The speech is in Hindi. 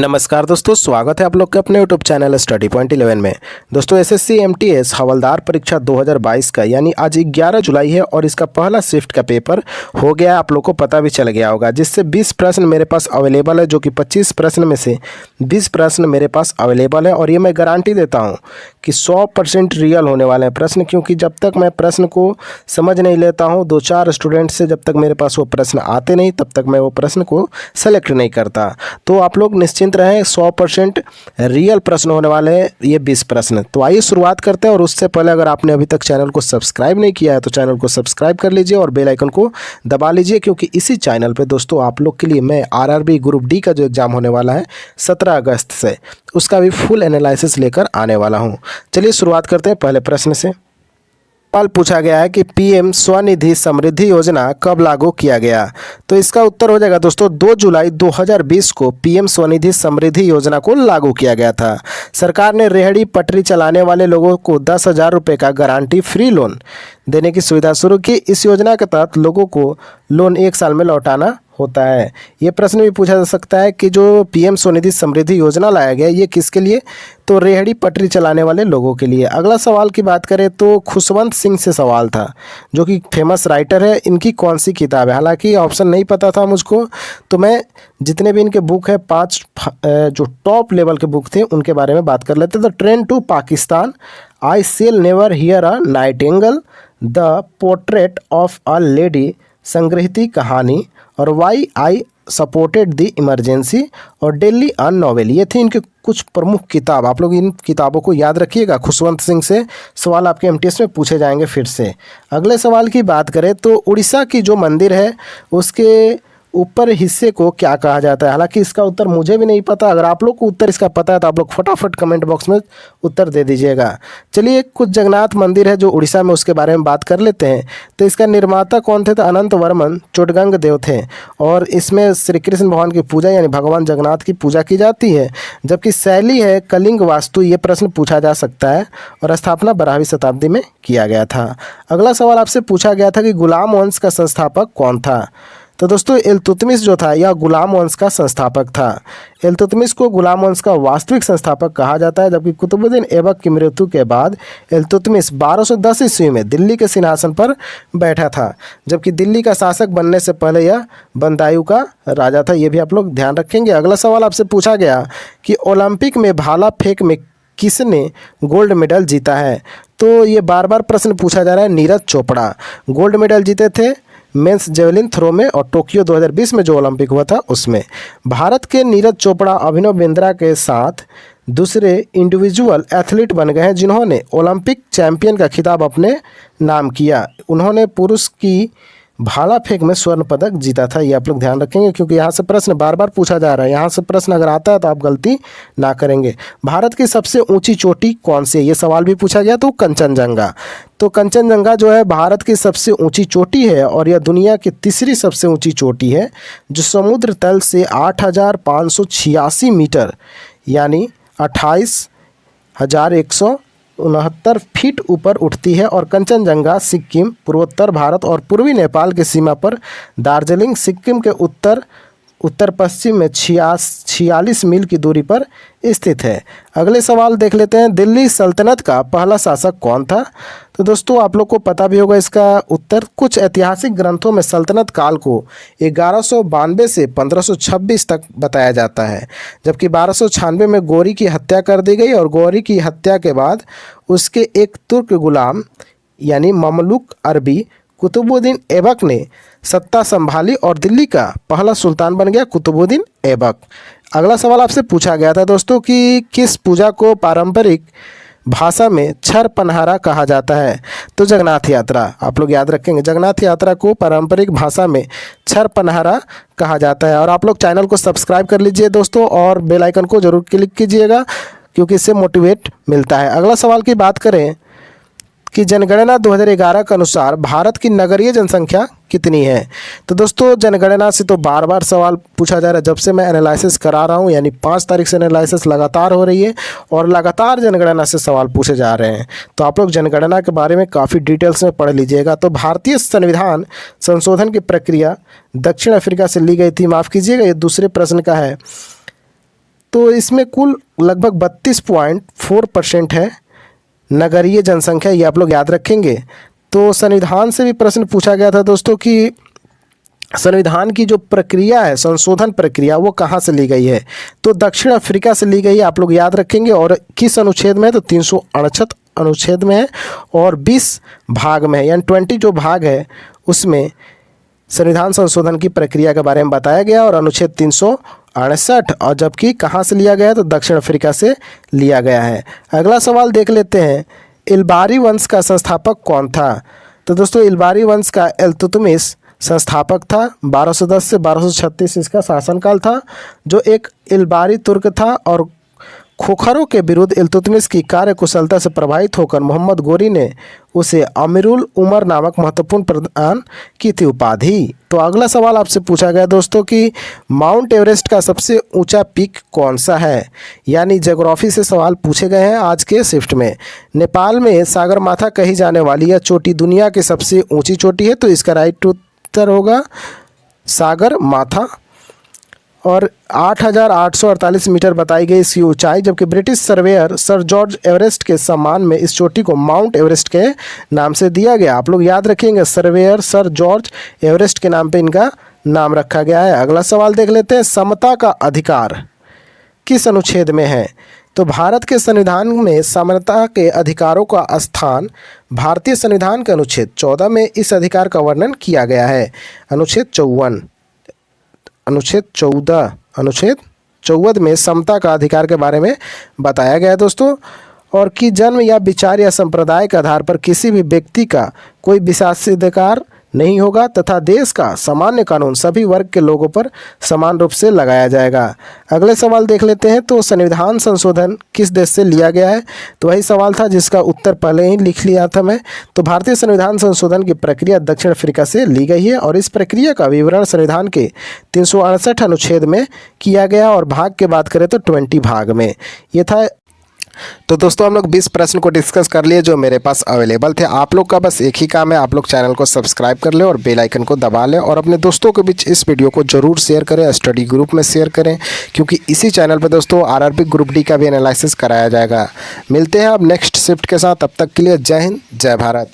नमस्कार दोस्तों, स्वागत है आप लोग के अपने यूट्यूब चैनल स्टडी पॉइंट 11 में। दोस्तों एसएससी एमटीएस हवलदार परीक्षा 2022 का यानी आज 11 जुलाई है और इसका पहला शिफ्ट का पेपर हो गया, आप लोग को पता भी चल गया होगा। जिससे 20 प्रश्न मेरे पास अवेलेबल है, जो कि 25 प्रश्न में से 20 प्रश्न मेरे पास अवेलेबल है। और ये मैं गारंटी देता हूँ कि 100% रियल होने वाले हैं प्रश्न, क्योंकि जब तक मैं प्रश्न को समझ नहीं लेता हूँ 2-4 स्टूडेंट से, जब तक मेरे पास वो प्रश्न आते नहीं तब तक मैं वो प्रश्न को सेलेक्ट नहीं करता। तो आप लोग निश्चिंत रहे, 100% रियल प्रश्न होने वाले हैं ये 20 प्रश्न। तो आइए शुरुआत करते हैं। और उससे पहले अगर आपने अभी तक चैनल को सब्सक्राइब नहीं किया है तो चैनल को सब्सक्राइब कर लीजिए और बेल आइकन को दबा लीजिए, क्योंकि इसी चैनल पे दोस्तों आप लोग के लिए मैं आरआरबी ग्रुप डी का जो एग्ज़ाम होने वाला है 17 अगस्त से, उसका भी फुल एनालिसिस लेकर आने वाला हूँ। चलिए शुरुआत करते हैं पहले प्रश्न से। सवाल पूछा गया है कि पीएम स्वनिधि समृद्धि योजना कब लागू किया गया। तो इसका उत्तर हो जाएगा दोस्तों 2 जुलाई 2020 को पीएम स्वनिधि समृद्धि योजना को लागू किया गया था। सरकार ने रेहड़ी पटरी चलाने वाले लोगों को 10,000 रुपये का गारंटी फ्री लोन देने की सुविधा शुरू की। इस योजना के तहत लोगों को लोन 1 साल में लौटाना होता है। ये प्रश्न भी पूछा जा सकता है कि जो पीएम स्वनिधि समृद्धि योजना लाया गया ये किसके लिए, तो रेहड़ी पटरी चलाने वाले लोगों के लिए। अगला सवाल की बात करें तो खुशवंत सिंह से सवाल था, जो कि फेमस राइटर है। इनकी कौन सी किताब है, हालांकि ऑप्शन नहीं पता था मुझको, तो मैं जितने भी इनके बुक है 5 जो टॉप लेवल के बुक थे उनके बारे में बात कर लेते। तो train to Pakistan, I shall never hear a nightingale, the portrait of a lady, संग्रहिती कहानी, और why I supported the emergency, और दिल्ली अन नॉवेल। ये थी इनके कुछ प्रमुख किताब। आप लोग इन किताबों को याद रखिएगा। खुशवंत सिंह से सवाल आपके एमटीएस में पूछे जाएंगे फिर से। अगले सवाल की बात करें तो उड़ीसा की जो मंदिर है उसके ऊपर हिस्से को क्या कहा जाता है। हालांकि इसका उत्तर मुझे भी नहीं पता। अगर आप लोग को उत्तर इसका पता है तो आप लोग फटाफट कमेंट बॉक्स में उत्तर दे दीजिएगा। चलिए, कुछ जगन्नाथ मंदिर है जो उड़ीसा में, उसके बारे में बात कर लेते हैं। तो इसका निर्माता कौन थे, तो अनंत वर्मन चोटगंग देव थे। और इसमें श्री कृष्ण भगवान की पूजा यानी भगवान जगन्नाथ की पूजा की जाती है। जबकि शैली है कलिंग वास्तु, ये प्रश्न पूछा जा सकता है। और स्थापना 12वीं शताब्दी में किया गया था। अगला सवाल आपसे पूछा गया था कि गुलाम वंश का संस्थापक कौन था। तो दोस्तों इल्तुतमिश जो था यह गुलाम वंश का संस्थापक था। इल्तुतमिश को गुलाम वंश का वास्तविक संस्थापक कहा जाता है। जबकि कुतुबुद्दीन ऐबक की मृत्यु के बाद इल्तुतमिश 1210 ईस्वी में दिल्ली के सिंहासन पर बैठा था। जबकि दिल्ली का शासक बनने से पहले यह बदायूं का राजा था। ये भी आप लोग ध्यान रखेंगे। अगला सवाल आपसे पूछा गया कि ओलंपिक में भाला फेंक में किसने गोल्ड मेडल जीता है। तो ये बार बार प्रश्न पूछा जा रहा है। नीरज चोपड़ा गोल्ड मेडल जीते थे मेंस जेवलिन थ्रो में, और टोक्यो 2020 में जो ओलंपिक हुआ था उसमें। भारत के नीरज चोपड़ा अभिनव बिंद्रा के साथ दूसरे इंडिविजुअल एथलीट बन गए हैं जिन्होंने ओलंपिक चैंपियन का खिताब अपने नाम किया। उन्होंने पुरुष की भाला फेंक में स्वर्ण पदक जीता था। ये आप लोग ध्यान रखेंगे, क्योंकि यहाँ से प्रश्न बार बार पूछा जा रहा है। यहाँ से प्रश्न अगर आता है तो आप गलती ना करेंगे। भारत की सबसे ऊंची चोटी कौन सी है, ये सवाल भी पूछा गया। तो कंचनजंगा। तो कंचनजंगा जो है भारत की सबसे ऊंची चोटी है, और यह दुनिया की तीसरी सबसे ऊंची चोटी है, जो समुद्र तल से 8,586 मीटर यानी 28,169 फीट ऊपर उठती है। और कंचनजंगा सिक्किम, पूर्वोत्तर भारत और पूर्वी नेपाल की सीमा पर दार्जिलिंग, सिक्किम के उत्तर पश्चिम में 46 मील की दूरी पर स्थित है। अगले सवाल देख लेते हैं। दिल्ली सल्तनत का पहला शासक कौन था। तो दोस्तों आप लोग को पता भी होगा इसका उत्तर। कुछ ऐतिहासिक ग्रंथों में सल्तनत काल को 1192 से 1526 तक बताया जाता है। जबकि 1296 में गौरी की हत्या कर दी गई, और गौरी की हत्या के बाद उसके एक तुर्क गुलाम यानी ममलुक अरबी कुतुबुद्दीन ऐबक ने सत्ता संभाली और दिल्ली का पहला सुल्तान बन गया कुतुबुद्दीन ऐबक। अगला सवाल आपसे पूछा गया था दोस्तों कि किस पूजा को पारंपरिक भाषा में छर पनहारा कहा जाता है। तो जगन्नाथ यात्रा। आप लोग याद रखेंगे, जगन्नाथ यात्रा को पारंपरिक भाषा में छर पनहारा कहा जाता है। और आप लोग चैनल को सब्सक्राइब कर लीजिए दोस्तों, और बेल आइकन को जरूर क्लिक कीजिएगा, क्योंकि इससे मोटिवेट मिलता है। अगला सवाल की बात करें कि जनगणना 2011 के अनुसार भारत की नगरीय जनसंख्या कितनी है। तो दोस्तों जनगणना से तो बार बार सवाल पूछा जा रहा है। जब से मैं एनालिसिस करा रहा हूँ, यानी 5 तारीख से एनालिसिस लगातार हो रही है, और लगातार जनगणना से सवाल पूछे जा रहे हैं। तो आप लोग जनगणना के बारे में काफ़ी डिटेल्स में पढ़ लीजिएगा। तो भारतीय संविधान संशोधन की प्रक्रिया दक्षिण अफ्रीका से ली गई थी। माफ़ कीजिएगा, ये दूसरे प्रश्न का है। तो इसमें कुल लगभग 32.4% है नगरीय जनसंख्या, ये आप लोग याद रखेंगे। तो संविधान से भी प्रश्न पूछा गया था दोस्तों कि संविधान की जो प्रक्रिया है, संशोधन प्रक्रिया, वो कहाँ से ली गई है? तो दक्षिण अफ्रीका से ली गई है, आप लोग याद रखेंगे। और किस अनुच्छेद में है? तो 368 अनुच्छेद में है और 20 भाग में है, यानी 20 जो भाग है उसमें संविधान संशोधन की प्रक्रिया के बारे में बताया गया और अनुच्छेद 368। और जबकि कहाँ से लिया गया है? तो दक्षिण अफ्रीका से लिया गया है। अगला सवाल देख लेते हैं, इल्बारी वंश का संस्थापक कौन था? तो दोस्तों इल्बारी वंश का इल्तुतमिश संस्थापक था। 1210 से 1236 इसका शासनकाल था। जो एक इल्बारी तुर्क था और खोखरों के विरुद्ध इल्तुतमिश की कार्यकुशलता से प्रभावित होकर मोहम्मद गोरी ने उसे अमीरुल उमर नामक महत्वपूर्ण प्रदान की थी उपाधि। तो अगला सवाल आपसे पूछा गया दोस्तों कि माउंट एवरेस्ट का सबसे ऊंचा पीक कौन सा है? यानी ज्योग्राफी से सवाल पूछे गए हैं आज के शिफ्ट में। नेपाल में सागरमाथा कही जाने वाली यह चोटी दुनिया की सबसे ऊंची चोटी है, तो इसका राइट उत्तर होगा सागरमाथा। और 8,848 मीटर बताई गई इसकी ऊंचाई, जबकि British surveyor sir George Everest के सम्मान में इस चोटी को माउंट एवरेस्ट के नाम से दिया गया। आप लोग याद रखेंगे, सर्वेयर सर जॉर्ज एवरेस्ट के नाम पे इनका नाम रखा गया है। अगला सवाल देख लेते हैं, समता का अधिकार किस अनुच्छेद में है? तो भारत के संविधान में समानता के अधिकारों का स्थान भारतीय संविधान के अनुच्छेद 14 में इस अधिकार का वर्णन किया गया है। अनुच्छेद 14 में समता का अधिकार के बारे में बताया गया है दोस्तों। और कि जन्म या विचार या संप्रदाय के आधार पर किसी भी व्यक्ति का कोई विशेषाधिकार नहीं होगा तथा देश का सामान्य कानून सभी वर्ग के लोगों पर समान रूप से लगाया जाएगा। अगले सवाल देख लेते हैं, तो संविधान संशोधन किस देश से लिया गया है? तो वही सवाल था जिसका उत्तर पहले ही लिख लिया था मैं। तो भारतीय संविधान संशोधन की प्रक्रिया दक्षिण अफ्रीका से ली गई है और इस प्रक्रिया का विवरण संविधान के 368 अनुच्छेद में किया गया और भाग की बात करें तो 20 भाग में ये था। तो दोस्तों हम लोग 20 प्रश्न को डिस्कस कर लिए जो मेरे पास अवेलेबल थे। आप लोग का बस एक ही काम है, आप लोग चैनल को सब्सक्राइब कर लें और बेल आइकन को दबा लें और अपने दोस्तों के बीच इस वीडियो को जरूर शेयर करें, स्टडी ग्रुप में शेयर करें, क्योंकि इसी चैनल पर दोस्तों आरआरबी ग्रुप डी का भी एनालिसिस कराया जाएगा। मिलते हैं अब नेक्स्ट शिफ्ट के साथ, तब तक के लिए जय हिंद, जय भारत।